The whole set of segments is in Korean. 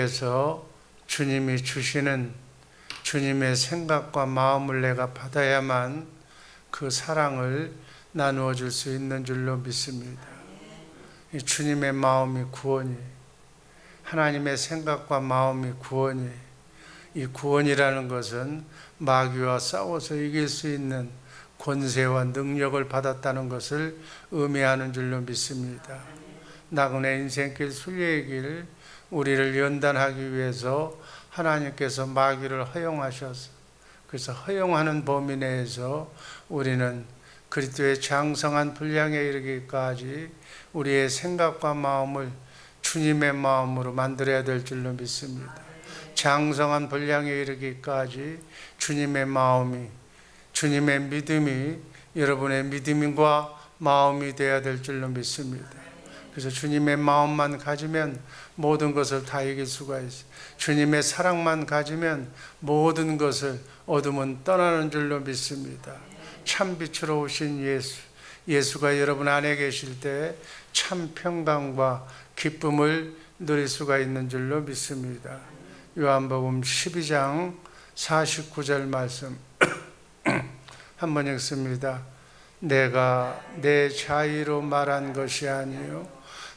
그래서 주님이 주시는 주님의 생각과 마음을 내가 받아야만 그 사랑을 나누어 줄 수 있는 줄로 믿습니다. 이 주님의 마음이 구원이, 하나님의 생각과 마음이 구원이, 이 구원이라는 것은 마귀와 싸워서 이길 수 있는 권세와 능력을 받았다는 것을 의미하는 줄로 믿습니다. 나그네 인생길 순례의 길, 우리를 연단하기 위해서 하나님께서 마귀를 허용하셔서, 그래서 허용하는 범위 내에서 우리는 그리스도의 장성한 분량에 이르기까지 우리의 생각과 마음을 주님의 마음으로 만들어야 될 줄로 믿습니다. 장성한 분량에 이르기까지 주님의 마음이, 주님의 믿음이 여러분의 믿음과 마음이 되어야 될 줄로 믿습니다. 그래서 주님의 마음만 가지면 모든 것을 다 이길 수가 있어요. 주님의 사랑만 가지면 모든 것을 어둠은 떠나는 줄로 믿습니다. 참 빛으로 오신 예수가 여러분 안에 계실 때 참 평강과 기쁨을 누릴 수가 있는 줄로 믿습니다. 요한복음 12장 49절 말씀 한번 읽습니다. 내가 내 자의로 말한 것이 아니요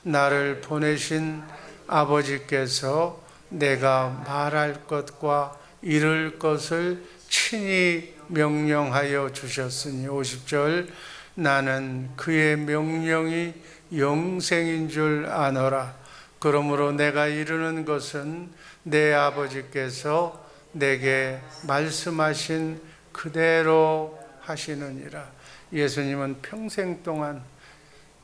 나를 보내신 아버지께서 내가 말할 것과 이룰 것을 친히 명령하여 주셨으니. 50절 나는 그의 명령이 영생인 줄 아노라. 그러므로 내가 이루는 것은 내 아버지께서 내게 말씀하신 그대로 하시느니라. 예수님은 평생 동안,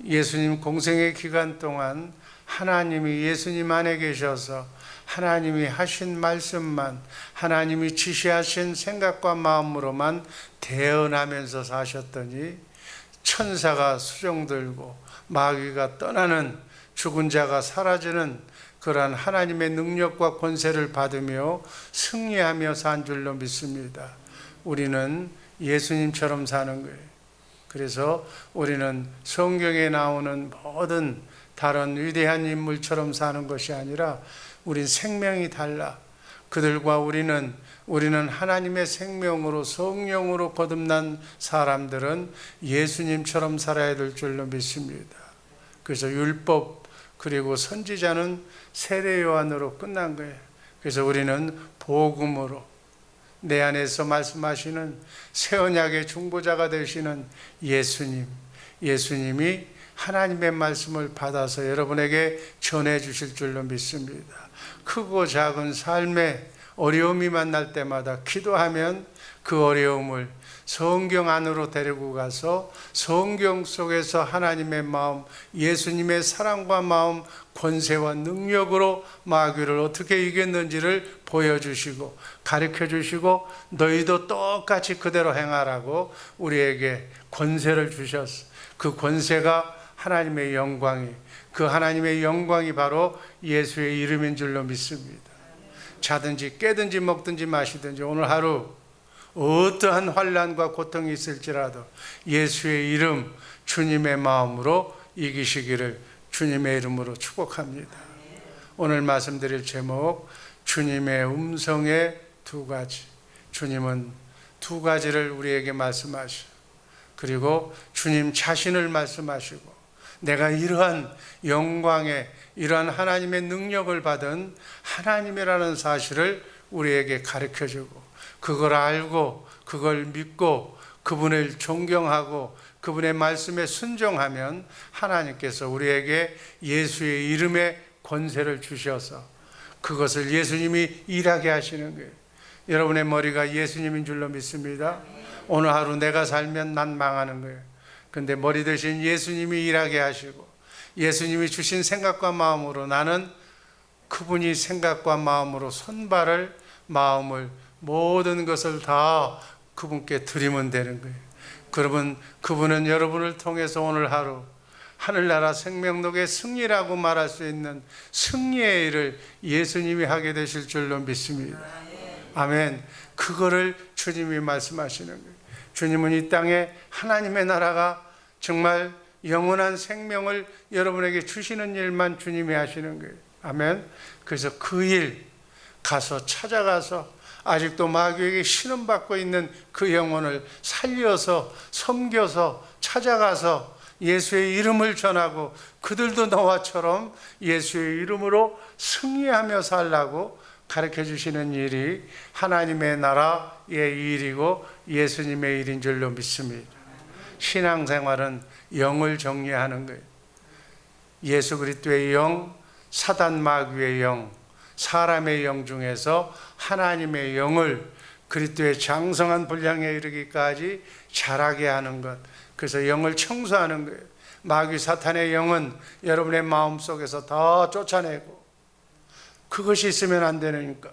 예수님 공생의 기간 동안 하나님이 예수님 안에 계셔서 하나님이 하신 말씀만, 하나님이 지시하신 생각과 마음으로만 대언하면서 사셨더니 천사가 수종들고 마귀가 떠나는, 죽은 자가 사라지는 그러한 하나님의 능력과 권세를 받으며 승리하며 산 줄로 믿습니다. 우리는 예수님처럼 사는 거예요. 그래서 우리는 성경에 나오는 모든 다른 위대한 인물처럼 사는 것이 아니라 우린 생명이 달라. 그들과 우리는 하나님의 생명으로, 성령으로 거듭난 사람들은 예수님처럼 살아야 될 줄로 믿습니다. 그래서 율법 그리고 선지자는 세례 요한으로 끝난 거예요. 그래서 우리는 복음으로, 내 안에서 말씀하시는 새 언약의 중보자가 되시는 예수님이 하나님의 말씀을 받아서 여러분에게 전해 주실 줄로 믿습니다. 크고 작은 삶에 어려움이 만날 때마다 기도하면 그 어려움을 성경 안으로 데리고 가서 성경 속에서 하나님의 마음, 예수님의 사랑과 마음, 권세와 능력으로 마귀를 어떻게 이겼는지를 보여주시고 가르쳐주시고 너희도 똑같이 그대로 행하라고 우리에게 권세를 주셨어. 그 권세가 하나님의 영광이, 그 하나님의 영광이 바로 예수의 이름인 줄로 믿습니다. 자든지 깨든지 먹든지 마시든지 오늘 하루 어떠한 환난과 고통이 있을지라도 예수의 이름, 주님의 마음으로 이기시기를 주님의 이름으로 축복합니다. 오늘 말씀드릴 제목, 주님의 음성의 두 가지. 주님은 두 가지를 우리에게 말씀하시고, 그리고 주님 자신을 말씀하시고, 내가 이러한 영광의, 이러한 하나님의 능력을 받은 하나님이라는 사실을 우리에게 가르쳐주고, 그걸 알고 그걸 믿고 그분을 존경하고 그분의 말씀에 순종하면 하나님께서 우리에게 예수의 이름의 권세를 주셔서 그것을 예수님이 일하게 하시는 거예요. 여러분의 머리가 예수님인 줄로 믿습니다. 오늘 하루 내가 살면 난 망하는 거예요. 근데 머리 대신 예수님이 일하게 하시고 예수님이 주신 생각과 마음으로 나는 그분이 생각과 마음으로 손발을, 마음을, 모든 것을 다 그분께 드리면 되는 거예요. 그러면 그분은 여러분을 통해서 오늘 하루 하늘나라 생명록의 승리라고 말할 수 있는 승리의 일을 예수님이 하게 되실 줄로 믿습니다. 아멘. 그거를 주님이 말씀하시는 거예요. 주님은 이 땅에 하나님의 나라가 정말 영원한 생명을 여러분에게 주시는 일만 주님이 하시는 거예요. 아멘. 그래서 그 일 가서 찾아가서 아직도 마귀에게 신음받고 있는 그 영혼을 살려서 섬겨서 찾아가서 예수의 이름을 전하고 그들도 너와처럼 예수의 이름으로 승리하며 살라고 가르쳐 주시는 일이 하나님의 나라의 일이고 예수님의 일인 줄로 믿습니다. 신앙생활은 영을 정리하는 거예요. 예수 그리스도의 영, 사단 마귀의 영, 사람의 영 중에서 하나님의 영을 그리스도의 장성한 분량에 이르기까지 자라게 하는 것. 그래서 영을 청소하는 거예요. 마귀 사탄의 영은 여러분의 마음속에서 다 쫓아내고, 그것이 있으면 안 되니까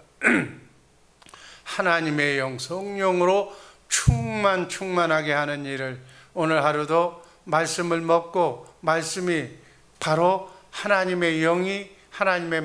하나님의 영, 성령으로 충만하게 하는 일을 오늘 하루도 말씀을 먹고, 말씀이 바로 하나님의 영이 하나님의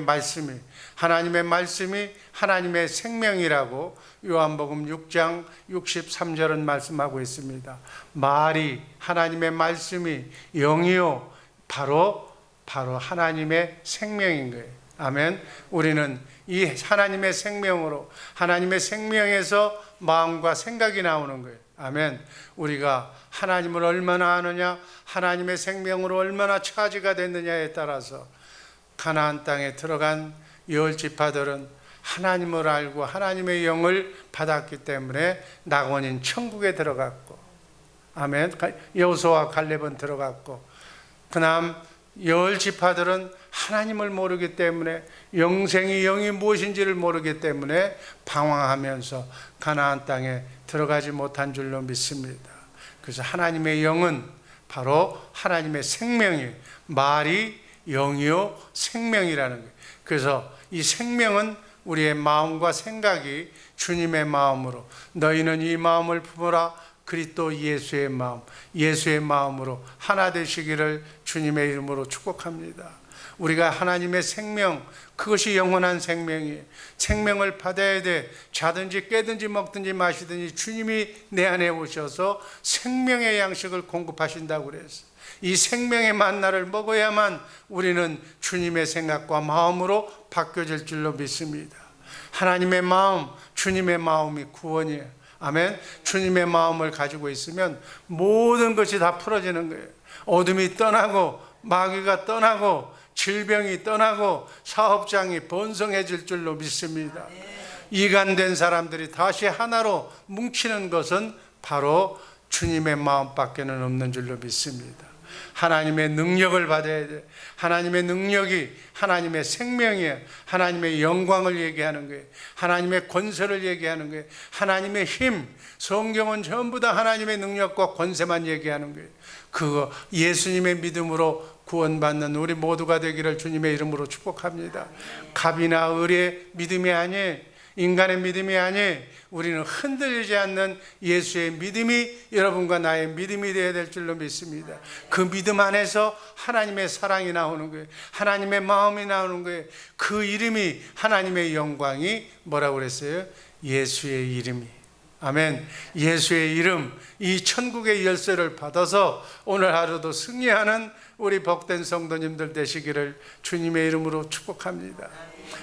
말씀이 하나님의 생명이라고 요한복음 6장 63절은 말씀하고 있습니다. 말이, 하나님의 말씀이 영이요 바로 하나님의 생명인 거예요. 아멘. 우리는 이 하나님의 생명으로, 하나님의 생명에서 마음과 생각이 나오는 거예요. 아멘. 우리가 하나님을 얼마나 아느냐, 하나님의 생명으로 얼마나 차지가 됐느냐에 따라서 가나안 땅에 들어간 10지파들은 하나님을 알고 하나님의 영을 받았기 때문에 낙원인 천국에 들어갔고, 아멘. 여호수아와 갈렙은 들어갔고, 그다음 10지파들은 하나님을 모르기 때문에, 영생이 영이 무엇인지를 모르기 때문에 방황하면서 가나안 땅에 들어가지 못한 줄로 믿습니다. 그래서 하나님의 영은 바로 하나님의 생명이, 말이 영이요 생명이라는 거예요. 그래서 이 생명은 우리의 마음과 생각이 주님의 마음으로, 너희는 이 마음을 품으라, 그리스도 예수의 마음으로 하나 되시기를 주님의 이름으로 축복합니다. 우리가 하나님의 생명, 그것이 영원한 생명이에요. 생명을 받아야 돼. 자든지 깨든지 먹든지 마시든지 주님이 내 안에 오셔서 생명의 양식을 공급하신다고 그랬어요. 이 생명의 만나를 먹어야만 우리는 주님의 생각과 마음으로 바뀌어질 줄로 믿습니다. 하나님의 마음, 주님의 마음이 구원이에요. 아멘. 주님의 마음을 가지고 있으면 모든 것이 다 풀어지는 거예요. 어둠이 떠나고, 마귀가 떠나고, 질병이 떠나고, 사업장이 번성해질 줄로 믿습니다. 이간된 사람들이 다시 하나로 뭉치는 것은 바로 주님의 마음밖에는 없는 줄로 믿습니다. 하나님의 능력을 받아야 돼. 하나님의 능력이 하나님의 생명이에요. 하나님의 영광을 얘기하는 거예요. 하나님의 권세를 얘기하는 거예요. 하나님의 힘, 성경은 전부 다 하나님의 능력과 권세만 얘기하는 거예요. 그거 예수님의 믿음으로 구원받는 우리 모두가 되기를 주님의 이름으로 축복합니다. 갑이나 을의 믿음이 아니에요. 인간의 믿음이 아니에요. 우리는 흔들리지 않는 예수의 믿음이 여러분과 나의 믿음이 되어야 될 줄로 믿습니다. 그 믿음 안에서 하나님의 사랑이 나오는 거예요. 하나님의 마음이 나오는 거예요. 그 이름이, 하나님의 영광이 뭐라고 그랬어요? 예수의 이름이. 아멘. 예수의 이름, 이 천국의 열쇠를 받아서 오늘 하루도 승리하는 우리 복된 성도님들 되시기를 주님의 이름으로 축복합니다.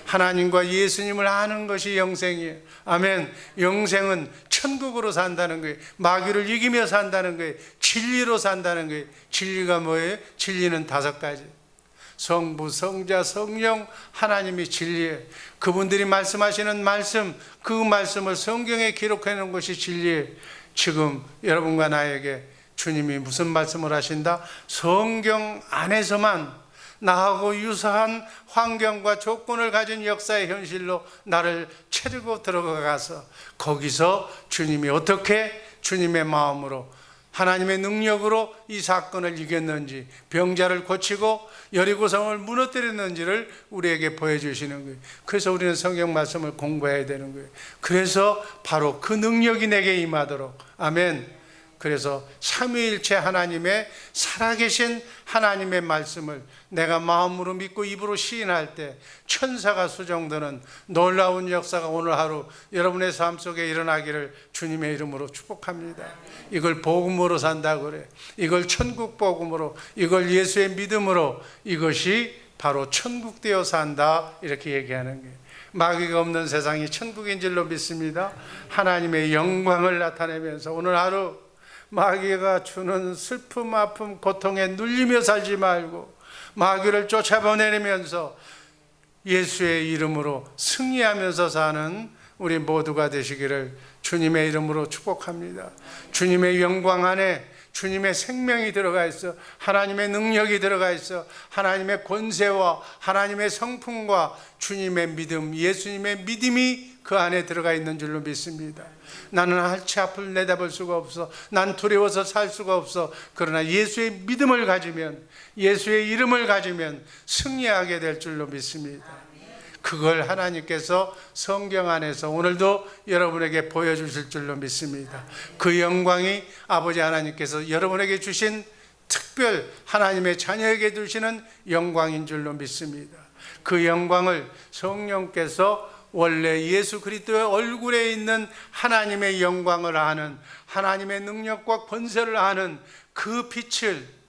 하나님과 예수님을 아는 것이 영생이에요. 아멘. 영생은 천국으로 산다는 거예요. 마귀를 이기며 산다는 거예요. 진리로 산다는 거예요. 진리가 뭐예요? 진리는 5가지. 성부, 성자, 성령, 하나님이 진리예요. 그분들이 말씀하시는 말씀, 그 말씀을 성경에 기록해 놓은 것이 진리예요. 지금 여러분과 나에게 주님이 무슨 말씀을 하신다? 성경 안에서만 나하고 유사한 환경과 조건을 가진 역사의 현실로 나를 채리고 들어가서 거기서 주님이 어떻게 주님의 마음으로, 하나님의 능력으로 이 사건을 이겼는지, 병자를 고치고 여리고성을 무너뜨렸는지를 우리에게 보여주시는 거예요. 그래서 우리는 성경 말씀을 공부해야 되는 거예요. 그래서 바로 그 능력이 내게 임하도록. 아멘. 그래서 삼위일체 하나님의 살아계신 하나님의 말씀을 내가 마음으로 믿고 입으로 시인할 때 천사가 수정되는 놀라운 역사가 오늘 하루 여러분의 삶 속에 일어나기를 주님의 이름으로 축복합니다. 이걸 복음으로 산다고 그래. 이걸 천국 복음으로, 이걸 예수의 믿음으로, 이것이 바로 천국 되어 산다, 이렇게 얘기하는 거예요. 마귀가 없는 세상이 천국인 줄로 믿습니다. 하나님의 영광을 나타내면서 오늘 하루 마귀가 주는 슬픔, 아픔, 고통에 눌리며 살지 말고 마귀를 쫓아보내면서 예수의 이름으로 승리하면서 사는 우리 모두가 되시기를 주님의 이름으로 축복합니다. 주님의 영광 안에 주님의 생명이 들어가 있어, 하나님의 능력이 들어가 있어, 하나님의 권세와 하나님의 성품과 주님의 믿음, 예수님의 믿음이 그 안에 들어가 있는 줄로 믿습니다. 나는 할치 앞을 내다볼 수가 없어, 난 두려워서 살 수가 없어. 그러나 예수의 믿음을 가지면, 예수의 이름을 가지면 승리하게 될 줄로 믿습니다. 그걸 하나님께서 성경 안에서 오늘도 여러분에게 보여주실 줄로 믿습니다. 그 영광이 아버지 하나님께서 여러분에게 주신 특별 하나님의 자녀에게 주시는 영광인 줄로 믿습니다. 그 영광을 성령께서 원래 예수 그리스도의 얼굴에 있는 하나님의 영광을 아는, 하나님의 능력과 권세를 아는 그 빛을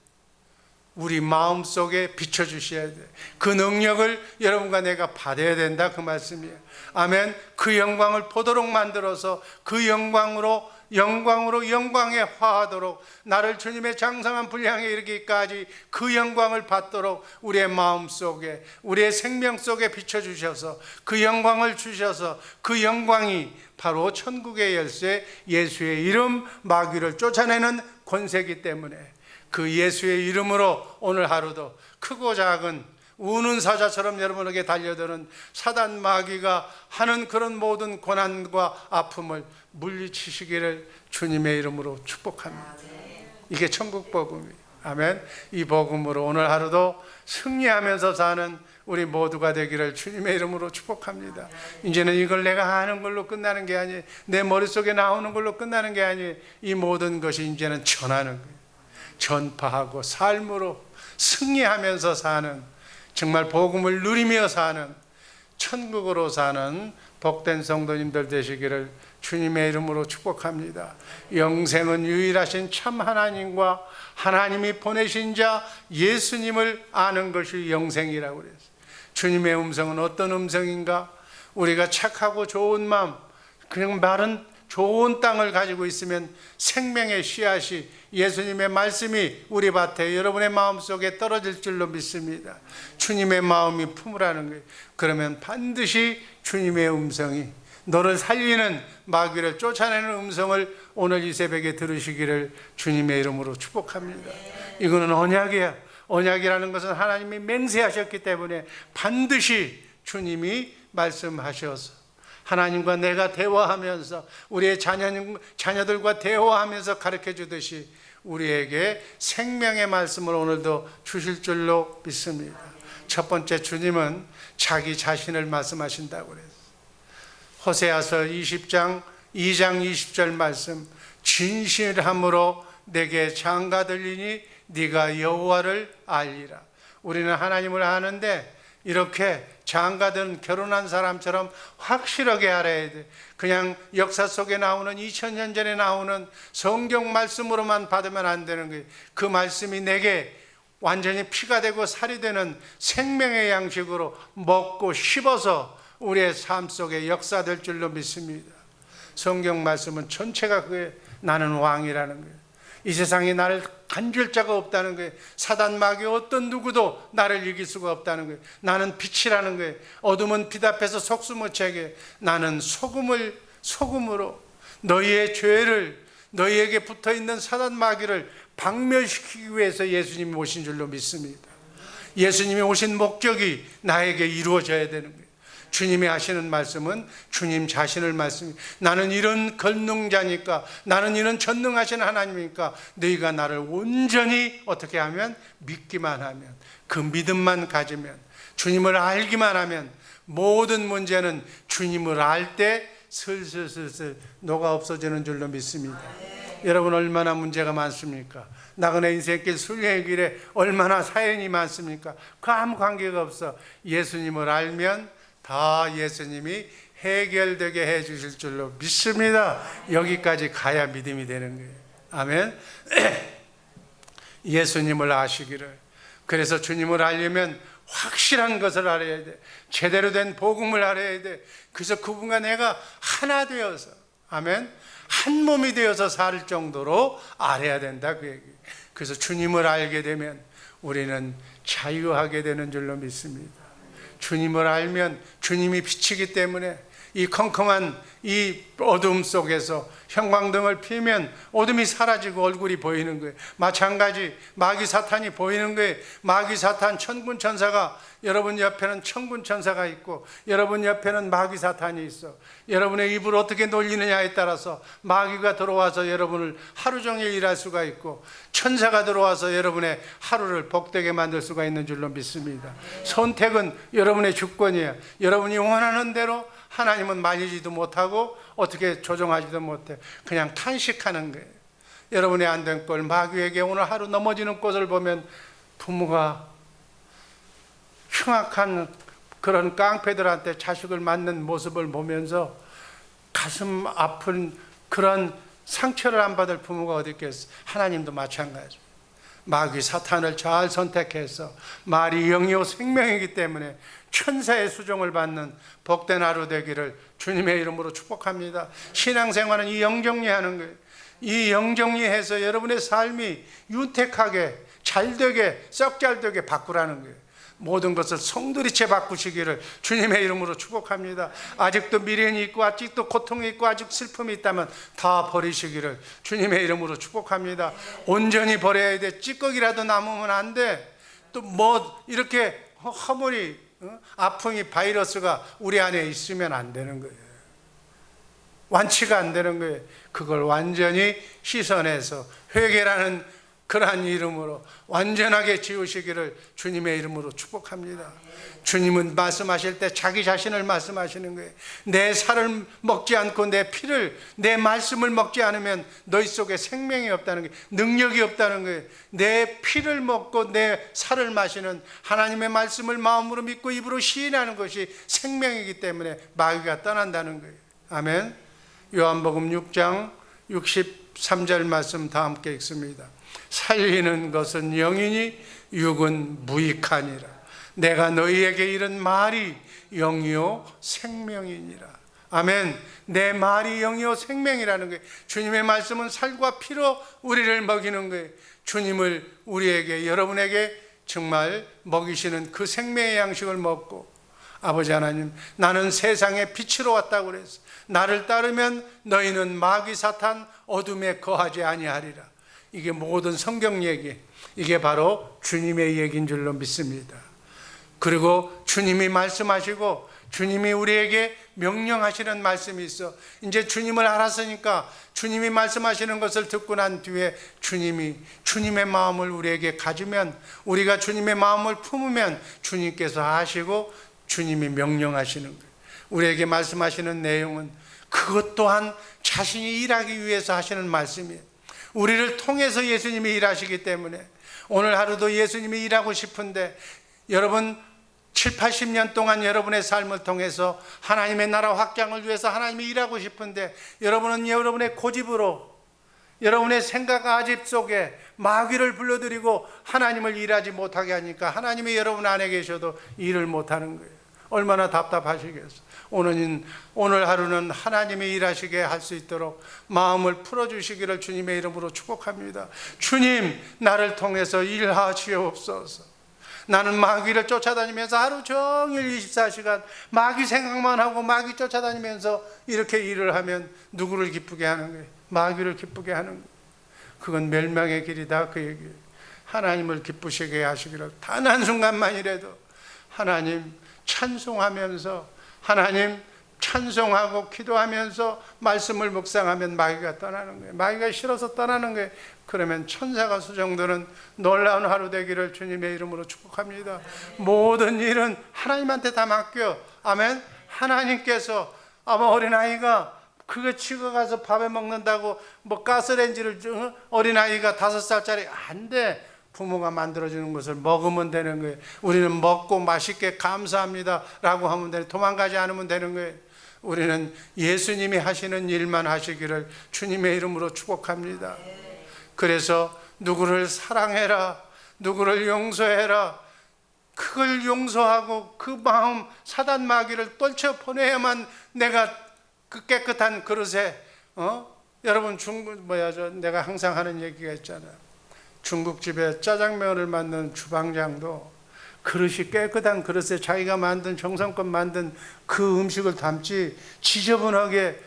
우리 마음속에 비춰주셔야 돼. 그 능력을 여러분과 내가 받아야 된다, 그 말씀이에요. 아멘. 그 영광을 보도록 만들어서 그 영광으로 영광에 화하도록, 나를 주님의 장성한 분량에 이르기까지 그 영광을 받도록 우리의 마음속에, 우리의 생명 속에 비춰주셔서 그 영광을 주셔서, 그 영광이 바로 천국의 열쇠, 예수의 이름, 마귀를 쫓아내는 권세이기 때문에 그 예수의 이름으로 오늘 하루도 크고 작은 우는 사자처럼 여러분에게 달려드는 사단 마귀가 하는 그런 모든 고난과 아픔을 물리치시기를 주님의 이름으로 축복합니다. 이게 천국 복음이에요. 아멘. 이 복음으로 오늘 하루도 승리하면서 사는 우리 모두가 되기를 주님의 이름으로 축복합니다. 이제는 이걸 내가 하는 걸로 끝나는 게 아니에요. 내 머릿속에 나오는 걸로 끝나는 게 아니에요. 이 모든 것이 이제는 전하는 거예요. 전파하고 삶으로 승리하면서 사는, 정말 복음을 누리며 사는, 천국으로 사는 복된 성도님들 되시기를 주님의 이름으로 축복합니다. 영생은 유일하신 참 하나님과 하나님이 보내신 자 예수님을 아는 것이 영생이라고 그랬어요. 주님의 음성은 어떤 음성인가? 우리가 착하고 좋은 마음, 그냥 말은 좋은 땅을 가지고 있으면 생명의 씨앗이, 예수님의 말씀이 우리 밭에, 여러분의 마음속에 떨어질 줄로 믿습니다. 주님의 마음이 품으라는 거예요. 그러면 반드시 주님의 음성이, 너를 살리는, 마귀를 쫓아내는 음성을 오늘 이 새벽에 들으시기를 주님의 이름으로 축복합니다. 이거는 언약이야. 언약이라는 것은 하나님이 맹세하셨기 때문에 반드시 주님이 말씀하셔서 하나님과 내가 대화하면서, 우리의 자녀들과 대화하면서 가르쳐 주듯이 우리에게 생명의 말씀을 오늘도 주실 줄로 믿습니다. 첫 번째, 주님은 자기 자신을 말씀하신다고 그랬어요. 호세아서 20장 2장 20절 말씀, 진실함으로 내게 장가 들리니 네가 여호와를 알리라. 우리는 하나님을 아는데 이렇게 장가든 결혼한 사람처럼 확실하게 알아야 돼. 그냥 역사 속에 나오는 2000년 전에 나오는 성경 말씀으로만 받으면 안 되는 거예요. 그 말씀이 내게 완전히 피가 되고 살이 되는 생명의 양식으로 먹고 씹어서 우리의 삶 속에 역사될 줄로 믿습니다. 성경 말씀은 전체가 그게 나는 왕이라는 거예요. 이 세상에 나를 간줄 자가 없다는 거예요. 사단 마귀 어떤 누구도 나를 이길 수가 없다는 거예요. 나는 빛이라는 거예요. 어둠은 빛 앞에서 속수무책에, 나는 소금으로 너희의 죄를, 너희에게 붙어있는 사단 마귀를 박멸시키기 위해서 예수님이 오신 줄로 믿습니다. 예수님이 오신 목적이 나에게 이루어져야 되는 거예요. 주님이 하시는 말씀은 주님 자신을 말씀이, 나는 이런 권능자니까, 나는 이런 전능하신 하나님이니까 너희가 나를 온전히 어떻게 하면, 믿기만 하면, 그 믿음만 가지면, 주님을 알기만 하면 모든 문제는 주님을 알 때 슬슬 녹아 없어지는 줄로 믿습니다. 여러분, 얼마나 문제가 많습니까? 나그네 인생길 순례의 길에 얼마나 사연이 많습니까? 그 아무 관계가 없어. 예수님을 알면 다 예수님이 해결되게 해 주실 줄로 믿습니다. 여기까지 가야 믿음이 되는 거예요. 아멘. 예수님을 아시기를. 그래서 주님을 알려면 확실한 것을 알아야 돼. 제대로 된 복음을 알아야 돼. 그래서 그분과 내가 하나 되어서, 아멘, 한 몸이 되어서 살 정도로 알아야 된다, 그 얘기. 그래서 주님을 알게 되면 우리는 자유하게 되는 줄로 믿습니다. 주님을 알면 주님이 빛이기 때문에 이 컴컴한 이 어둠 속에서 형광등을 피면 어둠이 사라지고 얼굴이 보이는 거예요. 마찬가지 마귀 사탄이 보이는 거예요. 마귀 사탄 천군 천사가, 여러분 옆에는 천군 천사가 있고 여러분 옆에는 마귀 사탄이 있어. 여러분의 입을 어떻게 놀리느냐에 따라서 마귀가 들어와서 여러분을 하루 종일 일할 수가 있고, 천사가 들어와서 여러분의 하루를 복되게 만들 수가 있는 줄로 믿습니다. 선택은 여러분의 주권이에요. 여러분이 원하는 대로 하나님은 말리지도 못하고 어떻게 조정하지도 못해. 그냥 탄식하는 거예요. 여러분의 안 된 꼴, 마귀에게 오늘 하루 넘어지는 꼴을 보면 부모가 흉악한 그런 깡패들한테 자식을 맞는 모습을 보면서 가슴 아픈 그런 상처를 안 받을 부모가 어디 있겠어. 하나님도 마찬가지. 마귀 사탄을 잘 선택해서, 말이 영이요 생명이기 때문에 천사의 수종을 받는 복된 하루 되기를 주님의 이름으로 축복합니다. 신앙생활은 이 영정리하는 거예요. 이 영정리해서 여러분의 삶이 윤택하게 잘되게 썩 잘되게 바꾸라는 거예요. 모든 것을 송두리째 바꾸시기를 주님의 이름으로 축복합니다. 아직도 미련이 있고 아직도 고통이 있고 아직 슬픔이 있다면 다 버리시기를 주님의 이름으로 축복합니다. 온전히 버려야 돼. 찌꺼기라도 남으면 안 돼. 또 뭐 이렇게 허물이, 아픔이, 바이러스가 우리 안에 있으면 안 되는 거예요. 완치가 안 되는 거예요. 그걸 완전히 씻어내서 회개라는 그러한 이름으로 완전하게 지우시기를 주님의 이름으로 축복합니다. 주님은 말씀하실 때 자기 자신을 말씀하시는 거예요. 내 살을 먹지 않고 내 피를, 내 말씀을 먹지 않으면 너희 속에 생명이 없다는 거예요. 능력이 없다는 거예요. 내 피를 먹고 내 살을 마시는 하나님의 말씀을 마음으로 믿고 입으로 시인하는 것이 생명이기 때문에 마귀가 떠난다는 거예요. 아멘. 요한복음 6장 63절 말씀 다 함께 읽습니다. 살리는 것은 영이니 육은 무익하니라. 내가 너희에게 이른 말이 영이요 생명이니라. 아멘. 내 말이 영이요 생명이라는 거예요. 주님의 말씀은 살과 피로 우리를 먹이는 거예요. 주님을 우리에게, 여러분에게 정말 먹이시는 그 생명의 양식을 먹고, 아버지 하나님, 나는 세상의 빛으로 왔다고 그랬어. 나를 따르면 너희는 마귀 사탄 어둠에 거하지 아니하리라. 이게 모든 성경 얘기, 이게 바로 주님의 얘기인 줄로 믿습니다. 그리고 주님이 말씀하시고 주님이 우리에게 명령하시는 말씀이 있어. 이제 주님을 알았으니까 주님이 말씀하시는 것을 듣고 난 뒤에 주님이 주님의 마음을 우리에게 가지면, 우리가 주님의 마음을 품으면 주님께서 하시고 주님이 명령하시는 거예요. 우리에게 말씀하시는 내용은 그것 또한 자신이 일하기 위해서 하시는 말씀이에요. 우리를 통해서 예수님이 일하시기 때문에 오늘 하루도 예수님이 일하고 싶은데, 여러분 7, 80년 동안 여러분의 삶을 통해서 하나님의 나라 확장을 위해서 하나님이 일하고 싶은데, 여러분은 여러분의 고집으로, 여러분의 생각 아집 속에 마귀를 불러들이고 하나님을 일하지 못하게 하니까 하나님이 여러분 안에 계셔도 일을 못하는 거예요. 얼마나 답답하시겠어요. 오늘 하루는 하나님이 일하시게 할 수 있도록 마음을 풀어주시기를 주님의 이름으로 축복합니다. 주님, 나를 통해서 일하시옵소서. 나는 마귀를 쫓아다니면서 하루 종일 24시간 마귀 생각만 하고 마귀 쫓아다니면서 이렇게 일을 하면 누구를 기쁘게 하는 거예요? 마귀를 기쁘게 하는 거예요. 그건 멸망의 길이다, 그 얘기예요. 하나님을 기쁘시게 하시기를 단 한순간만이라도 하나님 찬송하면서, 하나님 찬송하고 기도하면서 말씀을 묵상하면 마귀가 떠나는 거예요. 마귀가 싫어서 떠나는 거예요. 그러면 천사가 수정되는 놀라운 하루 되기를 주님의 이름으로 축복합니다. 모든 일은 하나님한테 다 맡겨. 아멘. 하나님께서, 아마 어린아이가 그거 치고 가서 밥에 먹는다고 뭐 가스레인지를, 어린아이가 5살짜리 안 돼. 부모가 만들어주는 것을 먹으면 되는 거예요. 우리는 먹고 맛있게 감사합니다 라고 하면 되는, 도망가지 않으면 되는 거예요. 우리는 예수님이 하시는 일만 하시기를 주님의 이름으로 축복합니다. 그래서 누구를 사랑해라, 누구를 용서해라, 그걸 용서하고 그 마음 사단 마귀를 떨쳐 보내야만 내가 그 깨끗한 그릇에 여러분 내가 항상 하는 얘기가 있잖아요. 중국집에 짜장면을 만드는 주방장도 그릇이 깨끗한 그릇에 자기가 만든 정성껏 만든 그 음식을 담지 지저분하게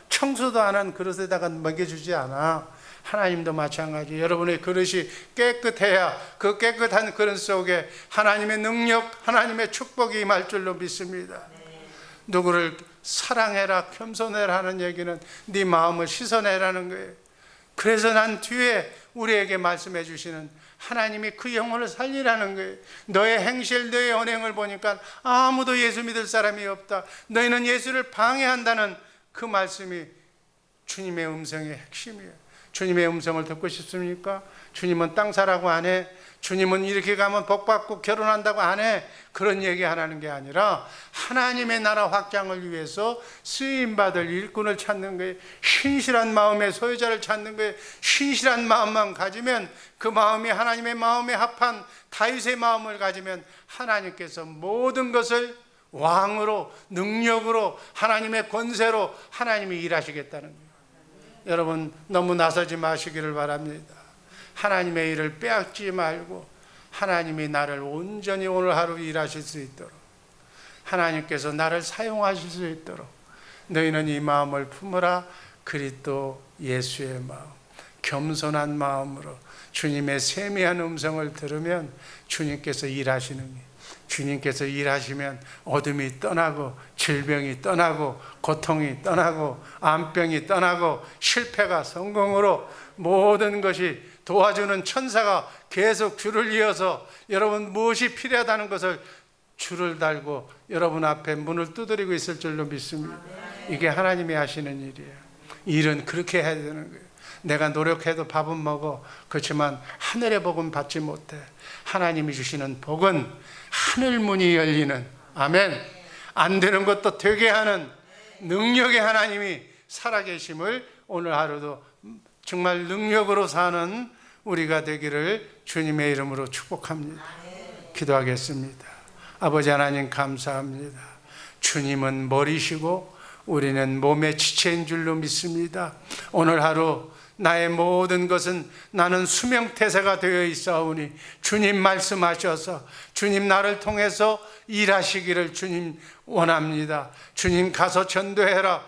청소도 안 한 그릇에다가 먹여주지 않아. 하나님도 마찬가지. 여러분의 그릇이 깨끗해야 그 깨끗한 그릇 속에 하나님의 능력, 하나님의 축복이 임할 줄로 믿습니다. 누구를 사랑해라, 겸손해라 하는 얘기는 네 마음을 씻어내라는 거예요. 그래서 난 뒤에 우리에게 말씀해 주시는 하나님이 그 영혼을 살리라는 거예요. 너의 행실, 너의 언행을 보니까 아무도 예수 믿을 사람이 없다. 너희는 예수를 방해한다는 그 말씀이 주님의 음성의 핵심이에요. 주님의 음성을 듣고 싶습니까? 주님은 땅 사라고 안 해. 주님은 이렇게 가면 복 받고 결혼한다고 안 해. 그런 얘기 하라는 게 아니라 하나님의 나라 확장을 위해서 쓰임받을 일꾼을 찾는 거예요. 신실한 마음의 소유자를 찾는 거예요. 신실한 마음만 가지면, 그 마음이 하나님의 마음에 합한 다윗의 마음을 가지면 하나님께서 모든 것을 왕으로, 능력으로, 하나님의 권세로 하나님이 일하시겠다는 거예요. 여러분 너무 나서지 마시기를 바랍니다. 하나님의 일을 빼앗지 말고 하나님이 나를 온전히 오늘 하루 일하실 수 있도록, 하나님께서 나를 사용하실 수 있도록 너희는 이 마음을 품으라. 그리스도 예수의 마음, 겸손한 마음으로 주님의 세미한 음성을 들으면 주님께서 일하시는 거예요. 주님께서 일하시면 어둠이 떠나고 질병이 떠나고 고통이 떠나고 암병이 떠나고 실패가 성공으로 모든 것이 도와주는 천사가 계속 줄을 이어서 여러분 무엇이 필요하다는 것을 줄을 달고 여러분 앞에 문을 두드리고 있을 줄로 믿습니다. 이게 하나님이 하시는 일이에요. 일은 그렇게 해야 되는 거예요. 내가 노력해도 밥은 먹어. 그렇지만 하늘의 복은 받지 못해. 하나님이 주시는 복은 하늘 문이 열리는, 아멘, 안 되는 것도 되게 하는 능력의 하나님이 살아계심을 오늘 하루도 정말 능력으로 사는 우리가 되기를 주님의 이름으로 축복합니다. 기도하겠습니다. 아버지 하나님 감사합니다. 주님은 머리시고 우리는 몸의 지체인 줄로 믿습니다. 오늘 하루 나의 모든 것은 나는 수명태세가 되어 있사오니 주님 말씀하셔서 주님 나를 통해서 일하시기를 주님 원합니다. 주님 가서 전도해라.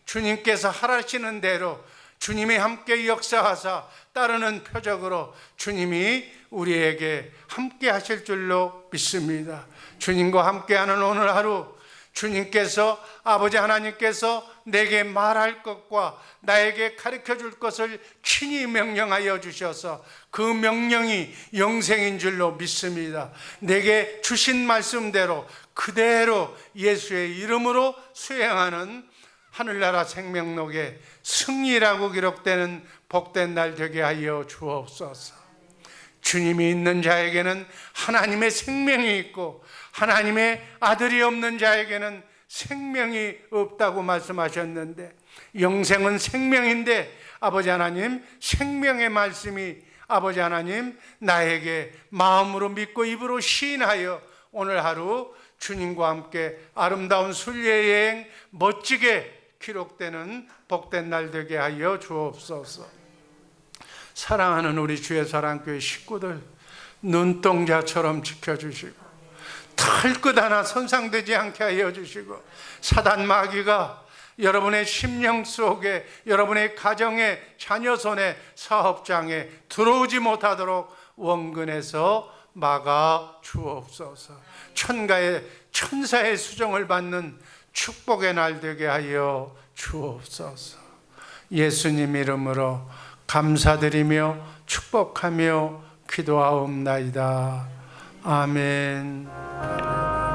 주님께서 하라시는 대로 주님이 함께 역사하사 따르는 표적으로 주님이 우리에게 함께 하실 줄로 믿습니다. 주님과 함께하는 오늘 하루 주님께서, 아버지 하나님께서 내게 말할 것과 나에게 가르쳐 줄 것을 친히 명령하여 주셔서 그 명령이 영생인 줄로 믿습니다. 내게 주신 말씀대로 그대로 예수의 이름으로 수행하는 하늘나라 생명록에 승리라고 기록되는 복된 날 되게 하여 주옵소서. 주님이 있는 자에게는 하나님의 생명이 있고 하나님의 아들이 없는 자에게는 생명이 없다고 말씀하셨는데, 영생은 생명인데 아버지 하나님 생명의 말씀이 아버지 하나님 나에게 마음으로 믿고 입으로 시인하여 오늘 하루 주님과 함께 아름다운 순례 여행 멋지게 기록되는 복된 날 되게 하여 주옵소서. 사랑하는 우리 주의 사랑교회 식구들 눈동자처럼 지켜주시고 털끝 하나 손상되지 않게 하여 주시고 사단 마귀가 여러분의 심령 속에, 여러분의 가정에, 자녀 손에, 사업장에 들어오지 못하도록 원근에서 막아 주옵소서. 천사의 수정을 받는 축복의 날 되게 하여 주옵소서. 예수님 이름으로 감사드리며 축복하며 기도하옵나이다. 아멘.